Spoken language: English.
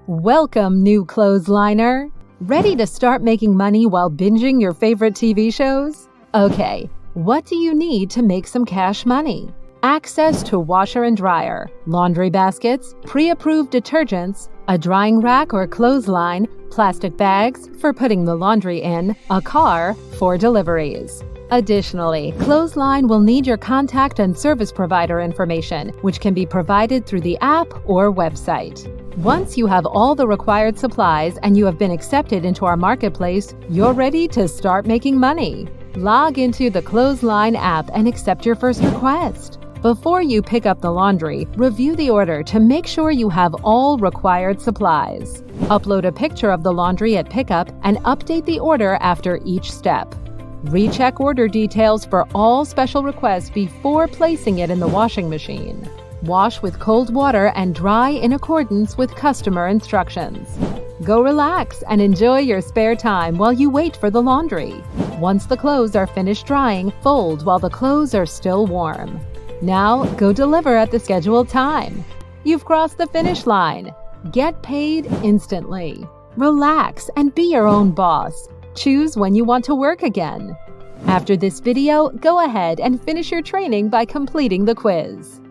Welcome, new ClothesLyner! Ready to start making money while binging your favorite TV shows? Okay, what do you need to make some cash money? Access to washer and dryer, laundry baskets, pre-approved detergents, a drying rack or clothesline, plastic bags for putting the laundry in, a car for deliveries. Additionally, ClothesLyne will need your contact and service provider information, which can be provided through the app or website. Once you have all the required supplies and you have been accepted into our marketplace, you're ready to start making money. Log into the ClothesLyne app and accept your first request. Before you pick up the laundry, review the order to make sure you have all required supplies. Upload a picture of the laundry at pickup and update the order after each step. Recheck order details for all special requests before placing it in the washing machine. Wash with cold water and dry in accordance with customer instructions. Go relax and enjoy your spare time while you wait for the laundry. Once the clothes are finished drying, fold while the clothes are still warm. Now, go deliver at the scheduled time. You've crossed the finish line. Get paid instantly. Relax and be your own boss. Choose when you want to work again. After this video, go ahead and finish your training by completing the quiz.